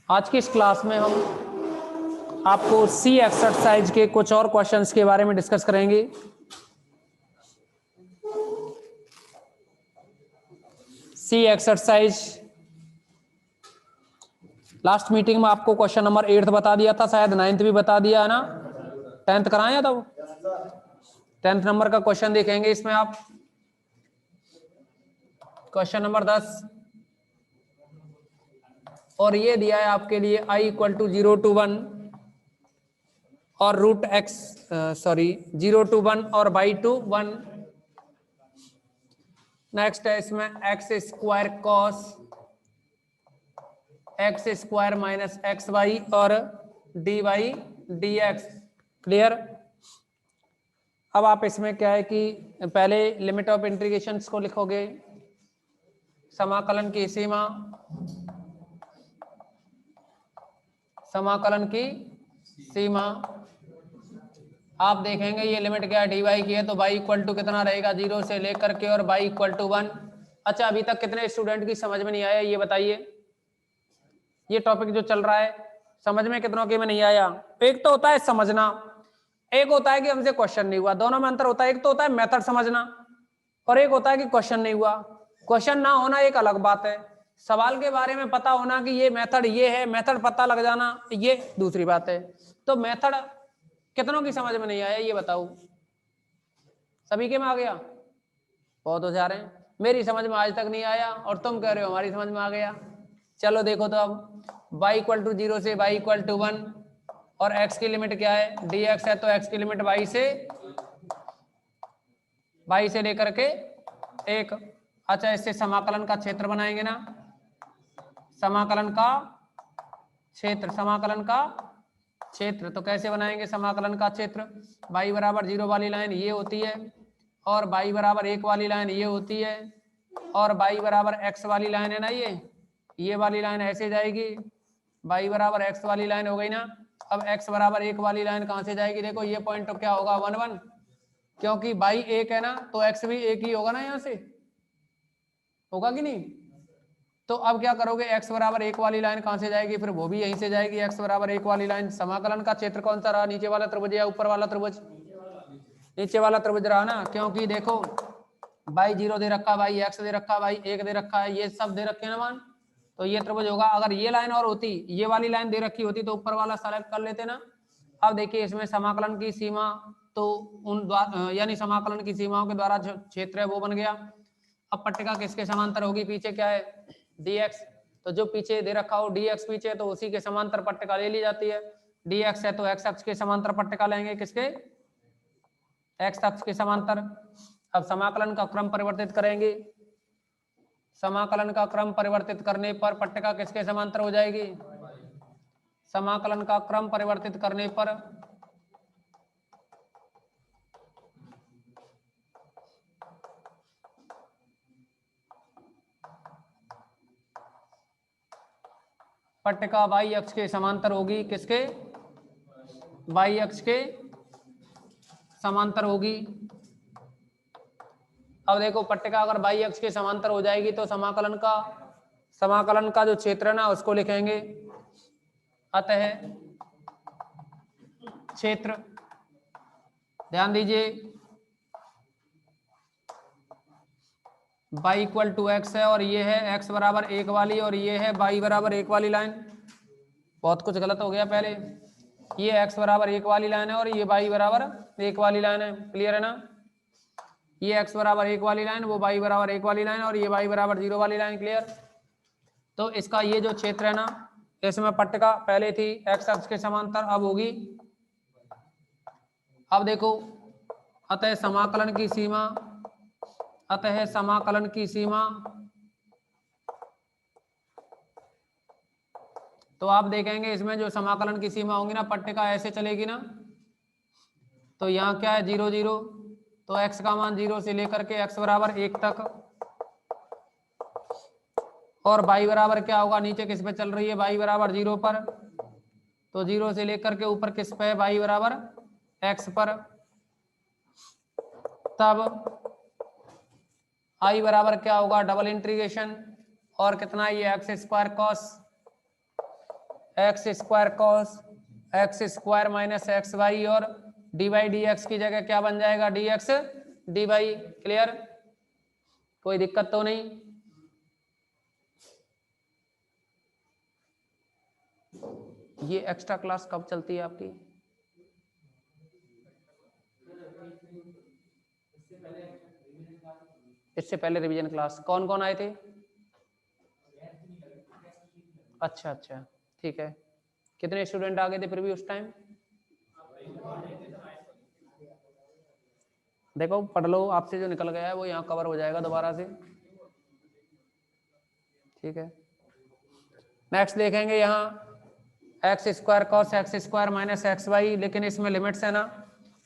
आज की इस क्लास में हम आपको सी एक्सरसाइज के कुछ और क्वेश्चंस के बारे में डिस्कस करेंगे। सी एक्सरसाइज लास्ट मीटिंग में आपको क्वेश्चन नंबर 8 बता दिया था, शायद 9th भी बता दिया है ना। 10th कराया था वो। 10th नंबर का क्वेश्चन देखेंगे इसमें आप। क्वेश्चन नंबर 10 और ये दिया है आपके लिए i = 0 to 1 और रूट एक्स 0 to 1 और y to 1। नेक्स्ट है इसमें x² cos x² minus xy और dy dx। क्लियर। अब आप इसमें क्या है कि पहले लिमिट ऑफ इंटीग्रेशंस को लिखोगे, समाकलन की सीमा, समाकलन की सीमा। आप देखेंगे ये लिमिट क्या है, dy की है, तो y = कितना रहेगा 0 से लेकर के और y = 1। अच्छा, अभी तक कितने स्टूडेंट की समझ में नहीं आया ये बताइए। ये टॉपिक जो चल रहा है समझ में कितनों के में नहीं आया? एक तो होता है समझना, एक होता है कि हमसे क्वेश्चन नहीं हुआ। दोनों में अंतर होता है। एक तो होता है मेथड समझना और एक होता है कि क्वेश्चन नहीं हुआ। क्वेश्चन ना होना एक अलग बात है, सवाल के बारे में पता होना कि ये मेथड ये है, मेथड पता लग जाना ये दूसरी बात है। तो मेथड कितनों की समझ में नहीं आया ये बताओ? सभी के में आ गया? बहुत होशियार हैं। मेरी समझ में आज तक नहीं आया और तुम कह रहे हो हमारी समझ में आ गया। चलो देखो, तो अब y = 0 से y = 1 और x की लिमिट क्या है, dx है, तो x की लिमिट y से लेकर के 1। अच्छा, इससे समाकलन का क्षेत्र बनाएंगे ना, समाकलन का क्षेत्र, समाकलन का क्षेत्र। तो कैसे बनाएंगे समाकलन का क्षेत्र? y = 0 वाली लाइन ये होती है और y = 1 वाली लाइन ये होती है और y = x वाली लाइन है ना, ये वाली लाइन ऐसे जाएगी। y = x वाली लाइन हो गई ना। अब x = 1 वाली लाइन कहां से जाएगी? देखो ये पॉइंट तो क्या होगा 1 1, क्योंकि y 1 है ना, तो x भी 1 ही होगा ना, यहां से होगा कि नहीं? तो अब क्या करोगे, x = 1 वाली लाइन कहां से जाएगी? फिर वो भी यहीं से जाएगी, x = 1 वाली लाइन। समाकलन का क्षेत्र कौन सा रहा, नीचे वाला त्रिभुज या ऊपर वाला त्रिभुज? नीचे वाला त्रिभुज रहा ना, क्योंकि देखो y 0 दे रखा, y x दे रखा, y 1 दे रखा है, ये सब दे रखे हैं ना मान, तो ये त्रिभुज होगा। अगर ये लाइन और होती, ये वाली लाइन दे रखी होती, तो ऊपर वाला सेलेक्ट कर लेते ना। अब देखिए इसमें समाकलन की सीमा तो यानी समाकलन की सीमाओं के द्वारा जो क्षेत्र है वो बन गया। अब पट्टिका किसके समांतर होगी? पीछे क्या है, dx, तो जो पीछे दे रखा हो dx पीछे, तो उसी के समांतर पट्टिका ले ली जाती है। dx है तो x अक्ष के समांतर पट्टिका लेंगे, किसके? x अक्ष के समांतर। अब समाकलन का क्रम परिवर्तित करेंगे, समाकलन का क्रम परिवर्तित करने पर पट्टिका किसके समांतर हो जाएगी? समाकलन का क्रम परिवर्तित करने पर पट्टिका y अक्ष के समांतर होगी, किसके? y अक्ष के समांतर होगी। अब देखो पट्टिका अगर y अक्ष के समांतर हो जाएगी तो समाकलन का जो क्षेत्र है ना उसको लिखेंगे, अतः क्षेत्र। ध्यान दीजिए y = x है और ये है x = 1 वाली और ये है y = 1 वाली लाइन। बहुत कुछ गलत हो गया, पहले ये x = 1 वाली लाइन है और ये y = 1 वाली लाइन है। क्लियर है ना? ये x = 1 वाली लाइन, वो y = 1 वाली लाइन और ये y = 0 वाली लाइन। क्लियर। तो इसका ये जो क्षेत्र है ना, इसमें पट्टिका पहले थी x अक्ष के समांतर, अब होगी। अब देखो, अतः समाकलन की सीमा, अतः समाकलन की सीमा, तो आप देखेंगे इसमें जो समाकलन की सीमा होंगी ना, पट्टिका ऐसे चलेगी ना, तो यहाँ क्या है 0 0, तो x का मान 0 से लेकर के x = 1 तक, और y बराबर क्या होगा, नीचे किस पे चल रही है, y = 0 पर, तो 0 से लेकर के ऊपर किस पे, y = x पर। तब i बराबर क्या होगा, डबल इंटीग्रेशन और कितना ये x square cos x square minus x y, और डी वाई डी एक्स की जगह क्या बन जाएगा, d x d y. Clear, कोई दिक्कत तो नहीं। ये एक्स्ट्रा क्लास कब चलती है आपकी? इससे पहले रिवीजन क्लास कौन कौन आए थे? अच्छा अच्छा, ठीक है। कितने स्टूडेंट आ गए थे फिर भी उस टाइम? देखो पढ़ लो, आपसे जो निकल गया है वो यहाँ कवर हो जाएगा दोबारा से। ठीक है, नेक्स्ट देखेंगे यहाँ x square cos x square minus x y, लेकिन इसमें लिमिट्स है ना।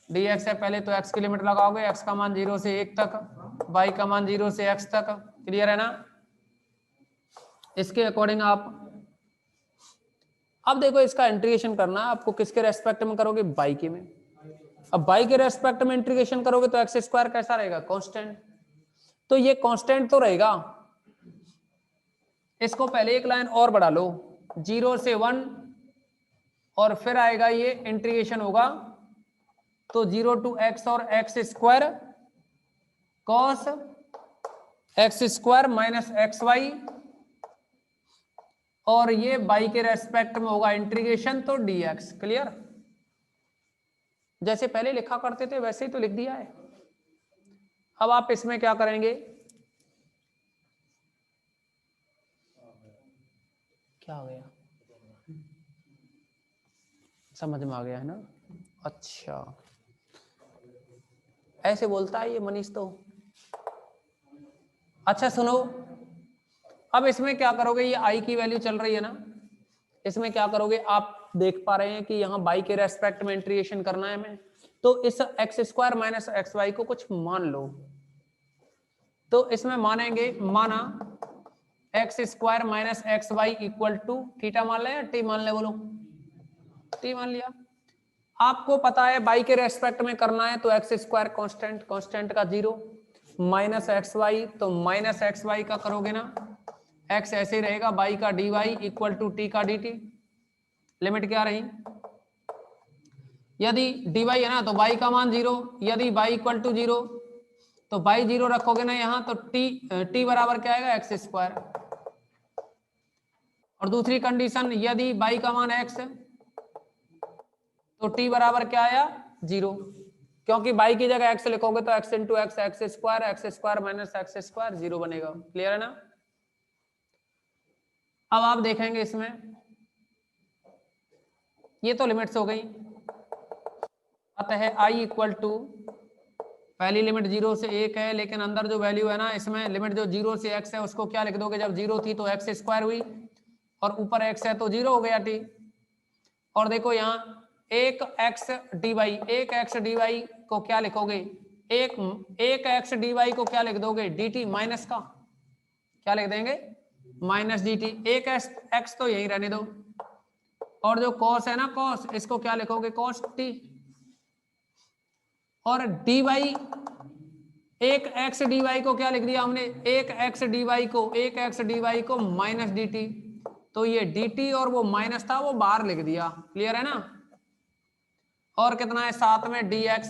डी एक्स है, पहले तो एक्स की लिमिट लगाओगे, एक्स का मान 0 से 1 तक, वाई का मान 0 से एक्स तक। क्लियर है ना? इसके अकॉर्डिंग आप अब देखो इसका इंटीग्रेशन करना है आपको, किसके रेस्पेक्ट में करोगे, बाई के में। अब बाई के रेस्पेक्ट में इंटीग्रेशन करोगे तो एक्स स्क्वायर कैसा रहेगा, कांस्टेंट। तो ये कांस्टेंट तो रहेगा, इसको पहले एक लाइन और बढ़ा लो, 0 से 1, और फिर आएगा ये इंटीग्रेशन होगा तो 0 टू एक्स और x square cos x square minus x y, और ये बाई के रेस्पेक्ट में होगा इंटीग्रेशन तो dx। क्लियर, जैसे पहले लिखा करते थे वैसे ही तो लिख दिया है। अब आप इसमें क्या करेंगे, क्या हो गया, समझ में आ गया है ना? अच्छा, ऐसे बोलता है ये मनीष तो। अच्छा सुनो, अब इसमें क्या करोगे, ये आई की वैल्यू चल रही है ना, इसमें क्या करोगे, आप देख पा रहे हैं कि यहाँ बाई के रेस्पेक्ट में इंटीग्रेशन करना है हमें, तो इस x square minus x y को कुछ मान लो। तो इसमें मानेंगे, माना x square minus x y equal to theta मान ले या टी मान ले, बोलो। टी मान लिया। आपको पता है बाई के रेस्पेक्ट में करना है तो एक्स स्क्वायर कांस्टेंट, कांस्टेंट का 0 माइनस एक्स वाई, तो माइनस एक्स वाई का करोगे ना, एक्स ऐसे ही रहेगा, बाई का d y equal to t का डी टी। लिमिट क्या रही, यदि डी वाई है ना तो बाई का मान 0, यदि बाई इक्वल टू 0 तो बाई 0 रखोगे ना यहाँ, तो टी बराबर क्या आएगा, एक्स स्क्वायर। और दूसरी कंडीशन, यदि बाई का मान x तो t बराबर क्या आया, 0, क्योंकि बाई की जगह x लिखोगे तो x into x, x square minus x square 0 बनेगा। क्लियर है ना? अब आप देखेंगे इसमें, ये तो लिमिट्स हो गई, अतः i इक्वल टू, पहली लिमिट 0 से 1 है, लेकिन अंदर जो वैल्यू है ना, इसमें लिमिट जो 0 से x है उसको क्या लिख दोगे, जब 0 थी तो एक्स स्क्वायर हुई, और ऊपर x है तो 0 हो गया t। और देखो यहाँ एक एक्स डी वाई, एक एक्स डी वाई को क्या लिखोगे, एक एक्स डी वाई को क्या लिख दोगे, डी टी माइनस का, क्या लिख देंगे, माइनस डी टी। एक एक्स तो यही रहने दो, और जो कॉस है ना कॉस, इसको क्या लिखोगे, कॉस टी। और डी वाई, एक एक्स डी वाई को क्या लिख दिया हमने, एक एक्स डी वाई को, एक एक्स डी वाई को माइनस डी टी, तो ये डी टी और वो माइनस था वो बाहर लिख दिया। क्लियर है ना? और कितना है साथ में dx,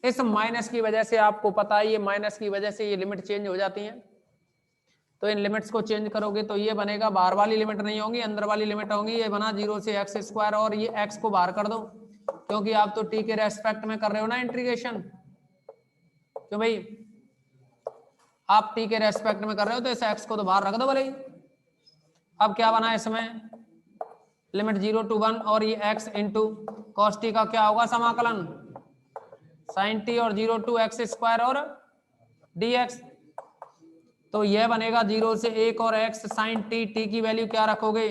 इस माइनस की वजह से आपको पता है ये माइनस की वजह से ये लिमिट चेंज हो जाती हैं, तो इन लिमिट्स को चेंज करोगे तो ये बनेगा, बाहर वाली लिमिट नहीं होगी, अंदर वाली लिमिट होगी। ये बना 0 से एक्स स्क्वायर, और ये x को बाहर कर दो, क्योंकि आप तो t के रेस्पेक्ट में कर रहे हो ना इंटीग्रेशन, क्यों भाई, आप t के रेस्पेक्ट में कर रहे हो तो इस x को तो बाहर रख दो भले ही। अब क्या बना इसमें, लिमिट 0 टू 1, और ये x इंटू कॉस टी का क्या होगा समाकलन, साइन टी, और 0 टू एक्स स्क्वायर और dx, तो यह बनेगा 0 से 1 और x साइन टी, टी की वैल्यू क्या रखोगे,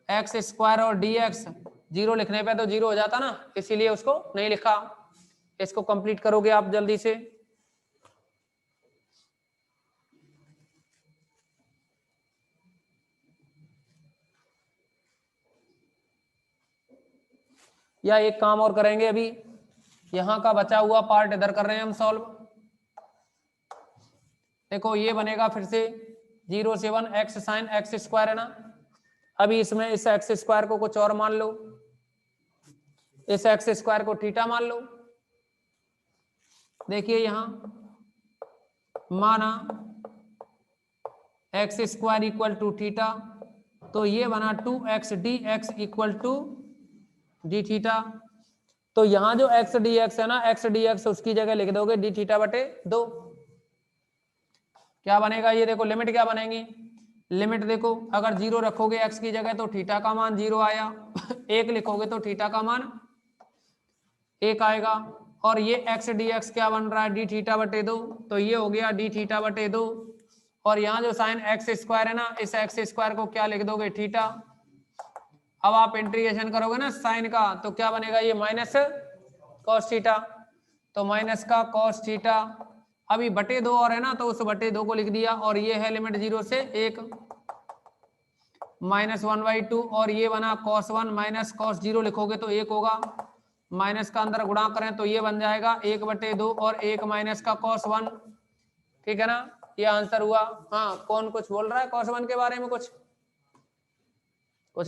एक्स स्क्वायर और dx। 0 लिखने पे तो 0 हो जाता ना, इसीलिए उसको नहीं लिखा। इसको कंप्लीट करोगे आप जल्दी से, या एक काम और करेंगे, अभी यहाँ का बचा हुआ पार्ट इधर कर रहे हैं हम सॉल्व। देखो ये बनेगा फिर से 0 से 1 एक्स साइन एक्स स्क्वायर है ना। अभी इसमें इस एक्स स्क्वायर को कुछ और मान लो, इस एक्स स्क्वायर को थीटा मान लो। देखिए यहां माना x square equal to theta, तो ये बना 2x dx equal to d theta. तो यहां जो x dx है ना, x dx उसकी जगह लिख दोगे डी थीटा बटे 2। क्या बनेगा ये देखो, लिमिट क्या बनेगी, लिमिट देखो अगर 0 रखोगे x की जगह तो थीटा का मान 0 आया 1 लिखोगे तो थीटा का मान 1 आएगा। और ये x dx क्या बन रहा है, डी थीटा बटे 2, तो ये हो गया डी थीटा बटे 2। और यहाँ जो साइन एक्स स्क्वायर है ना, इस एक्स स्क्वायर को क्या लिख दोगे, थीटा। अब आप इंटीग्रेशन करोगे ना साइन का, तो क्या बनेगा ये माइनस कॉस थीटा, तो माइनस का कॉस थीटा। अभी बटे 2 और है ना, तो उस बटे 2 को लिख दिया। और ये है लिमिट 0 से 1 माइनस 1/2, और ये बना कॉस 1 माइनस कॉस 0 लिखोगे तो 1 होगा। माइनस का अंदर गुणा करें तो ये बन जाएगा 1/2 और 1 माइनस का कॉस 1। ठीक है ना, ये आंसर हुआ। हाँ कौन कुछ बोल रहा है कॉस 1 के बारे में, कुछ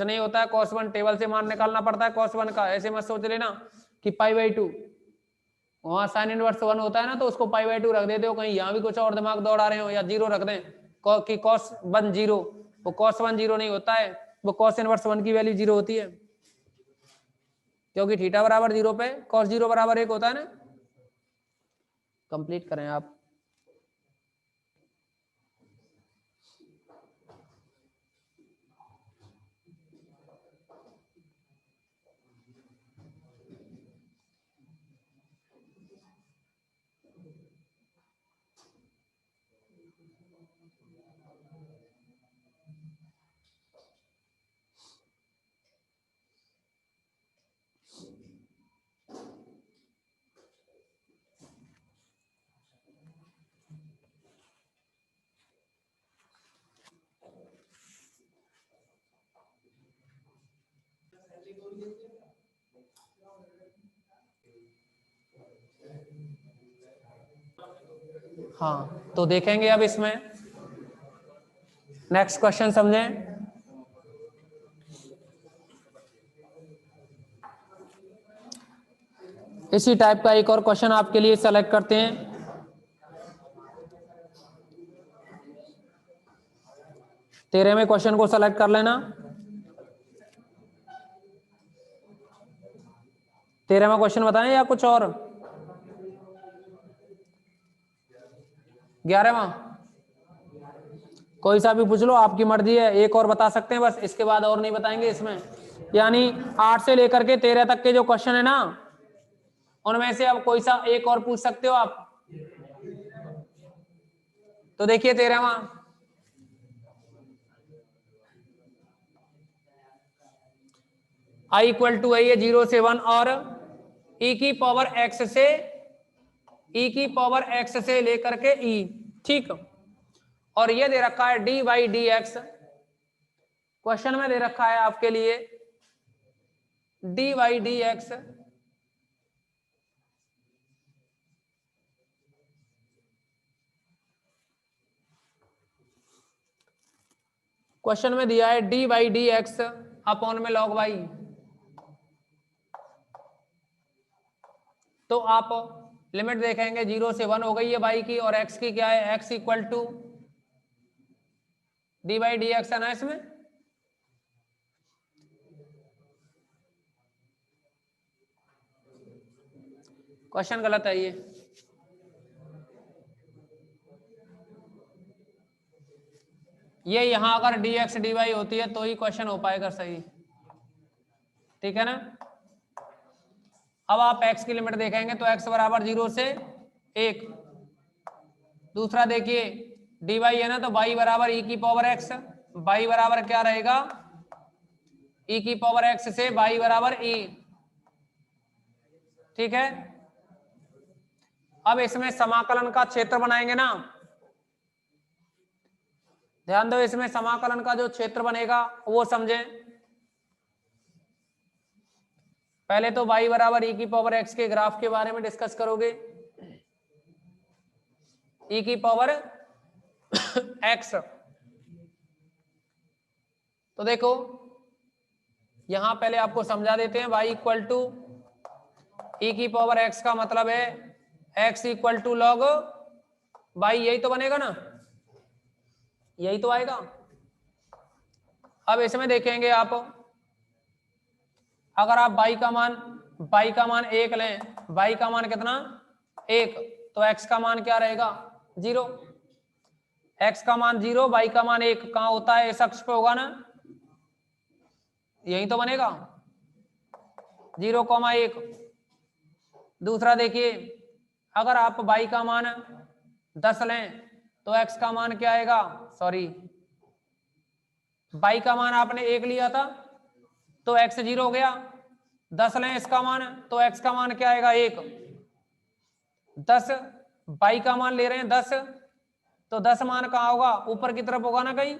नहीं होता है। कॉस 1 टेबल से मान निकालना पड़ता है कॉस 1 का, ऐसे मत सोच लेना कि π/2 वहां साइन इनवर्स 1 होता है ना, तो उसको π/2 रख देते हो, कहीं यहाँ भी कुछ और दिमाग दौड़ा रहे हो, या 0 रख दें कि cos 1 0, वो cos 1 0 नहीं होता है, वो cos इनवर्स 1 की वैल्यू 0 होती है, क्योंकि थीटा बराबर 0 पे cos 0 बराबर 1 होता है ना। कंप्लीट करें आप। हाँ तो देखेंगे अब इसमें नेक्स्ट क्वेश्चन समझें। इसी टाइप का एक और क्वेश्चन आपके लिए सेलेक्ट करते हैं। तेरे में क्वेश्चन को सेलेक्ट कर लेना। 13वां क्वेश्चन बताएं या कुछ और, 11वां कोई सा भी पूछ लो, आपकी मर्जी है। एक और बता सकते हैं बस, इसके बाद और नहीं बताएंगे इसमें। यानी 8 से लेकर के 13 तक के जो क्वेश्चन है ना, उनमें से अब कोई सा एक और पूछ सकते हो आप। तो देखिए 13वां, i इक्वल टू है 0 से 1 और e की पावर x से लेकर के e, ठीक। और ये दे रखा है dy dx, क्वेश्चन में दे रखा है आपके लिए dy dx, क्वेश्चन में दिया है dy dx अपॉन में log y। तो आप लिमिट देखेंगे 0 से 1 हो गई है y की, और x की क्या है, x equal to dy dx है ना। इसमें क्वेश्चन गलत है ये यहां अगर dx dy होती है तो ही क्वेश्चन हो पाएगा सही, ठीक है ना। अब आप x की लिमिट देखेंगे तो x बराबर 0 से 1। दूसरा देखिए dy है ना, तो y बराबर e की पावर x, y बराबर क्या रहेगा, e की पावर x से y बराबर e, ठीक है। अब इसमें समाकलन का क्षेत्र बनाएंगे ना, ध्यान दो, इसमें समाकलन का जो क्षेत्र बनेगा वो समझें। पहले तो y बराबर e की पावर x के ग्राफ के बारे में डिस्कस करोगे। e की पावर एक्स, तो देखो यहां पहले आपको समझा देते हैं, y इक्वल टू ई की पावर x का मतलब है x equal to log y, यही तो बनेगा ना, यही तो आएगा। अब इसमें देखेंगे आप, अगर आप y का मान 1 लें, y का मान कितना 1, तो x का मान क्या रहेगा 0, x का मान 0 y का मान 1 कहां होता है, इस अक्ष पे होगा ना, यही तो बनेगा 0,1। दूसरा देखिए, अगर आप y का मान 10 लें तो x का मान क्या आएगा, सॉरी y का मान आपने 1 लिया था तो x 0 हो गया, 10 लें इसका मान तो x का मान क्या आएगा 1, 10 y का मान ले रहे हैं 10, तो 10 मान कहाँ होगा, ऊपर की तरफ होगा ना कहीं,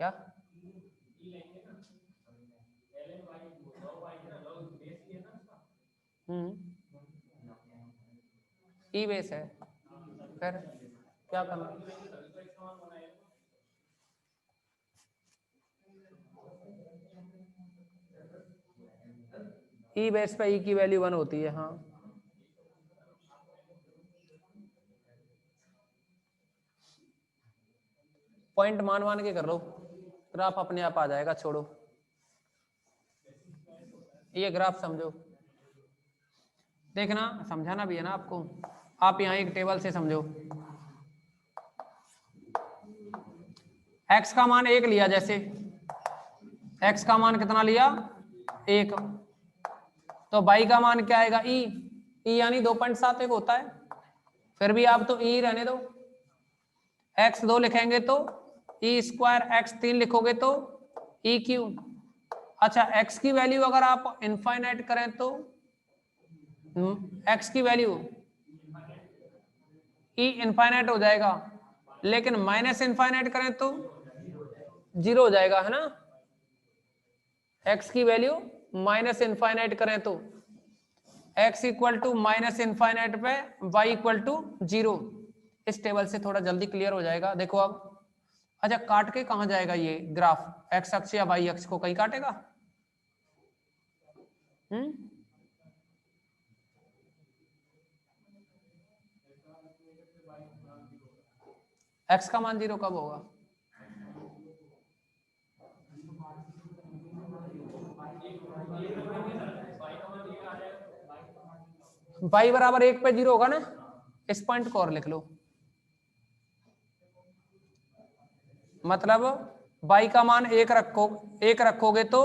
क्या ई बेस है, फिर क्या करना, ई बेस पे ई की वैल्यू 1 होती है। हाँ पॉइंट मान के कर लो, ग्राफ अपने आप आ जाएगा, छोड़ो ये ग्राफ समझो, देखना समझाना भी है ना आपको, आप यहाँ एक टेबल से समझो, x का मान 1 लिया, जैसे x का मान कितना लिया 1, तो y का मान क्या आएगा e, यानी 2.71 होता है, फिर भी आप तो e रहने दो, x 2 लिखेंगे तो e स्क्वायर, x 3 लिखोगे तो e क्यूब। अच्छा x की वैल्यू अगर आप इनफाइनाइट करें तो x की वैल्यू e इनफाइनाइट हो जाएगा, लेकिन माइनस इनफाइनाइट करें तो 0 हो जाएगा, है ना, x की वैल्यू माइनस इनफाइनाइट करें तो x equal to minus infinite पे y इक्वल टू 0। इस टेबल से थोड़ा जल्दी क्लियर हो जाएगा, देखो अब। अच्छा काट के कहां जाएगा ये ग्राफ, x अक्ष या y अक्ष को कहीं काटेगा, x का मान 0 कब होगा, y बराबर 1 पे 0 होगा ना, इस पॉइंट को और लिख लो, मतलब y का मान 1 रखोगे तो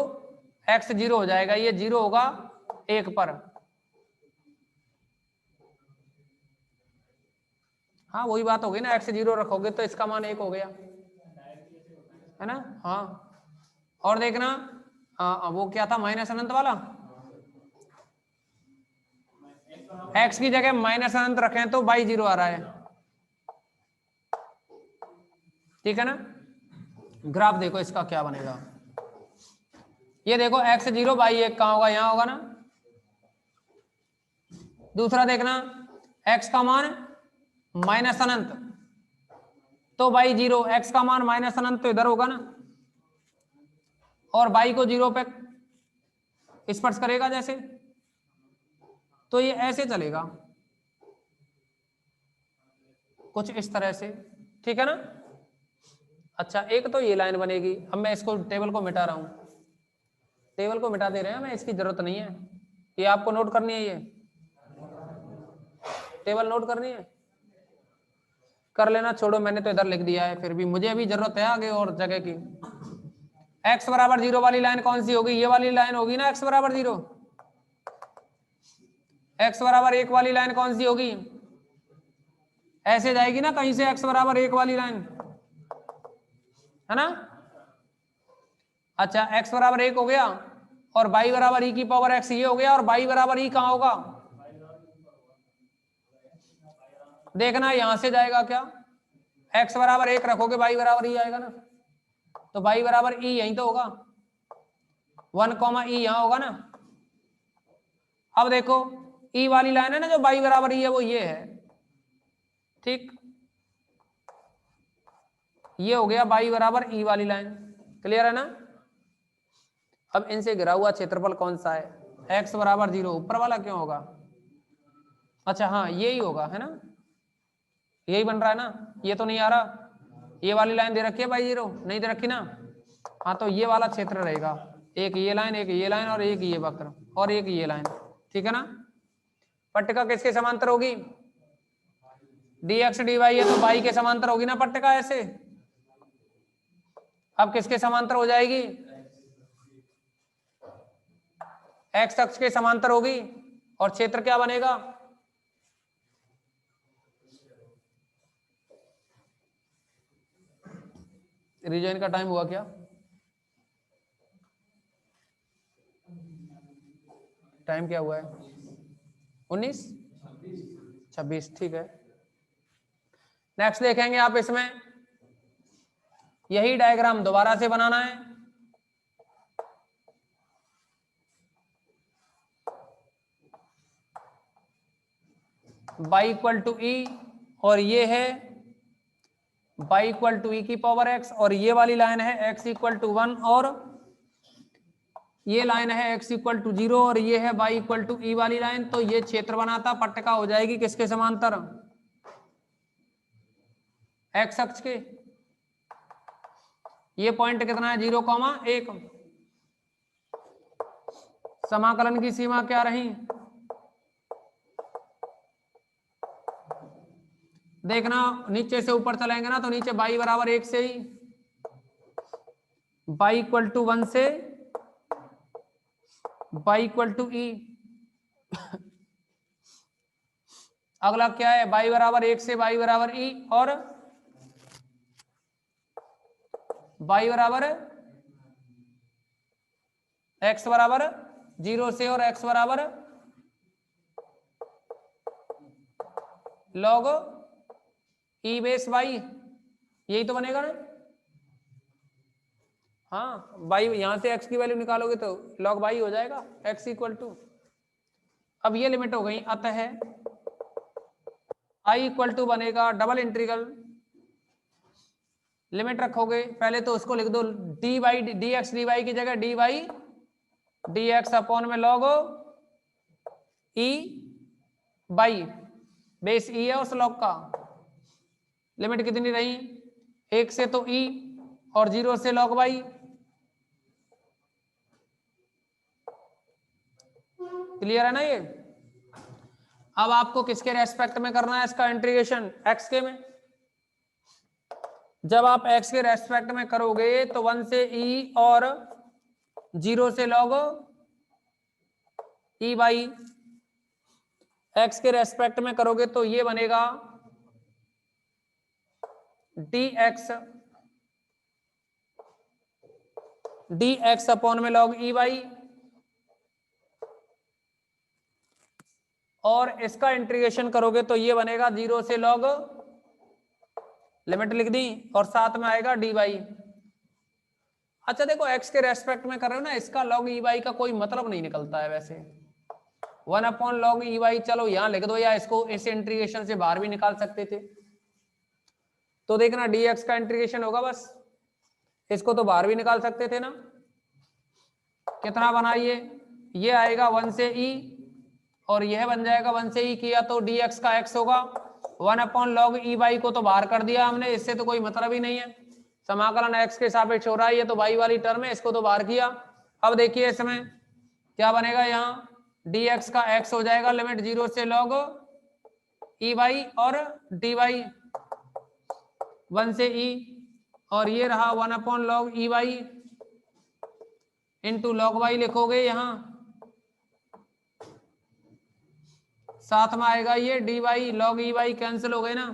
x 0 हो जाएगा, ये 0 होगा 1 पर, हाँ वही बात होगी ना, x 0 रखोगे तो इसका मान 1 हो गया, है ना। हाँ और देखना वो क्या था माइनस अनंत वाला, x की जगह माइनस अनंत रखें तो y 0 आ रहा है, ठीक है ना। ग्राफ देखो इसका क्या बनेगा, ये देखो x 0 y 1 कहां होगा, यहां होगा ना। दूसरा देखना x का मान माइनस अनंत तो y 0, x का मान माइनस अनंत तो इधर होगा ना, और y को 0 पे स्पर्श करेगा जैसे, तो ये ऐसे चलेगा कुछ इस तरह से, ठीक है ना। अच्छा एक तो ये लाइन बनेगी, अब मैं इसको टेबल को मिटा रहा हूं, टेबल को मिटा दे रहे हैं, मैं इसकी जरूरत नहीं है, ये आपको नोट करनी है, ये टेबल नोट करनी है, कर लेना, छोड़ो मैंने तो इधर लिख दिया है, फिर भी मुझे अभी जरूरत है आगे और जगह की। x बराबर 0 वाली लाइन कौन सी होगी, ये वाली लाइन होगी ना, x बराबर 0, x बराबर 1 वाली लाइन कौन सी होगी, ऐसे जाएगी ना कहीं से x बराबर 1 वाली लाइन, है ना। अच्छा x बराबर 1 हो गया और y बराबर e की पावर x ये हो गया, और y बराबर e कहां होगा, देखना यहां से जाएगा क्या, x बराबर 1 रखोगे y बराबर e आएगा ना, तो y बराबर e यहीं तो होगा, 1, e यहां होगा ना। अब देखो e वाली लाइन है ना जो y बराबर e है, वो ये है, ठीक। ये हो गया y बराबर ई वाली लाइन, क्लियर है ना। अब इनसे घिरा हुआ क्षेत्रफल कौन सा है, x बराबर 0, ऊपर वाला क्यों होगा, अच्छा हाँ यही होगा है ना, यही बन रहा है ना, ये तो नहीं आ रहा, ये वाली लाइन दे रखी है बाई 0, नहीं दे रखी ना, हाँ तो ये वाला क्षेत्र रहेगा, एक ये लाइन, एक ये लाइन और एक ये वक्र और एक ये लाइन, ठीक है ना। पट्टिका किसके समांतर होगी, dx dy है तो y के समांतर होगी ना पट्टिका ऐसे। अब किसके समांतर हो जाएगी, x अक्ष के समांतर होगी, और क्षेत्र क्या बनेगा, रीजन का टाइम हुआ क्या, टाइम क्या हुआ है, 19 26, ठीक है। नेक्स्ट देखेंगे आप, इसमें यही डायग्राम दोबारा से बनाना है, y इक्वल टू ई, और ये है y इक्वल टू ई की पावर x, और ये वाली लाइन है x इक्वल टू 1, और ये लाइन है x इक्वल टू 0, और ये है y इक्वल टू ई वाली लाइन। तो ये क्षेत्र बनाता पट्टिका हो जाएगी किसके समांतर, x अक्ष के। ये पॉइंट कितना है 0,1, समाकलन की सीमा क्या रही, देखना नीचे से ऊपर चलेंगे ना तो नीचे y बराबर 1 से ही, y इक्वल टू 1 से y इक्वल टू ई, अगला क्या है y बराबर 1 से y बराबर ई, और y बराबर x बराबर 0 से, और x बराबर log ई बेस वाई, यही तो बनेगा ना। हाँ वाई, यहां से x की वैल्यू निकालोगे तो log वाई हो जाएगा, x इक्वल टू, अब ये लिमिट हो गई, अतः i इक्वल टू बनेगा डबल इंटीग्रल, लिमिट रखोगे पहले तो उसको लिख दो d y d x d y की जगह d y d x upon में log e by base e है उस log का, लिमिट कितनी रही, 1 से तो ई और 0 से log वाई, क्लियर है ना ये। अब आपको किसके रेस्पेक्ट में करना है इसका इंटीग्रेशन, एक्स के में। जब आप एक्स के रेस्पेक्ट में करोगे तो 1 से ई और 0 से log ई बाई, एक्स के रेस्पेक्ट में करोगे तो ये बनेगा डी एक्स अपॉन में log ई बाई, और इसका इंटीग्रेशन करोगे तो ये बनेगा 0 से log, लिमिट लिख दी, और साथ में आएगा डी वाई। अच्छा देखो x के रेस्पेक्ट में कर रहे हो ना, इसका log ई वाई का कोई मतलब नहीं निकलता है वैसे, 1 अपॉन log ई वाई, चलो यहां लिख दो, या इसको इस इंटीग्रेशन से बाहर भी निकाल सकते थे। तो देखना dx का इंटीग्रेशन होगा बस, इसको तो बाहर भी निकाल सकते थे ना, कितना बनाइए, ये आएगा 1 से e, और यह बन जाएगा 1 से e किया तो dx का x होगा, 1 अपॉन log ई वाई को तो बाहर कर दिया हमने, इससे तो कोई मतलब ही नहीं है, समाकलन x के सापेक्ष हो रहा है, ये तो y वाली टर्म है, इसको तो बाहर किया। अब देखिए इसमें क्या बनेगा, यहाँ dx का x हो जाएगा, लिमिट 0 से log ई वाई और dy 1 से e, और ये रहा 1 upon log e y into log वाई लिखोगे, यहाँ साथ में आएगा ये dy log e y, cancel हो गए ना,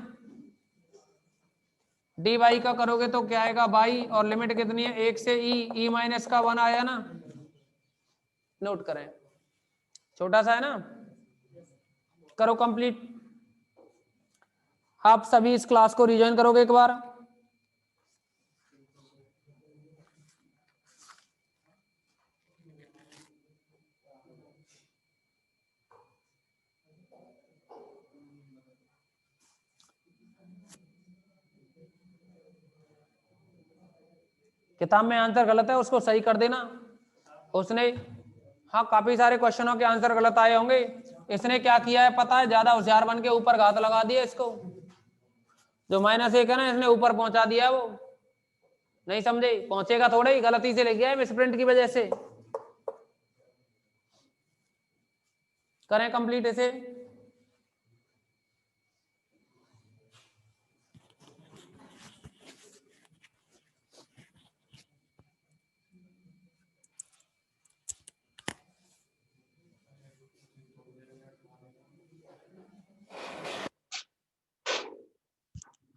dy का करोगे तो क्या आएगा बाई, और लिमिट कितनी है 1 से e माइनस का 1 आया ना, नोट करें छोटा सा है ना, करो कंप्लीट। आप सभी इस क्लास को रिजॉइन करोगे एक बार, किताब में आंसर गलत है उसको सही कर देना। उसने, हाँ काफी सारे क्वेश्चनों के आंसर गलत आए होंगे। इसने क्या किया है पता है, ज्यादा होशियार बन के ऊपर घात लगा दिया इसको, जो -1 है ना इसने ऊपर पहुंचा दिया। वो नहीं समझे, पहुंचेगा थोड़े ही, गलती से ले गया है मिसप्रिंट की वजह से। करें कंप्लीट इसे।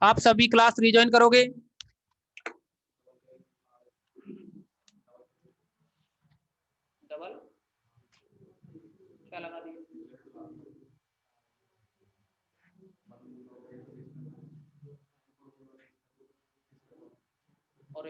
आप सभी क्लास रिज्वाइन करोगे? डबल क्या लगा दिया? और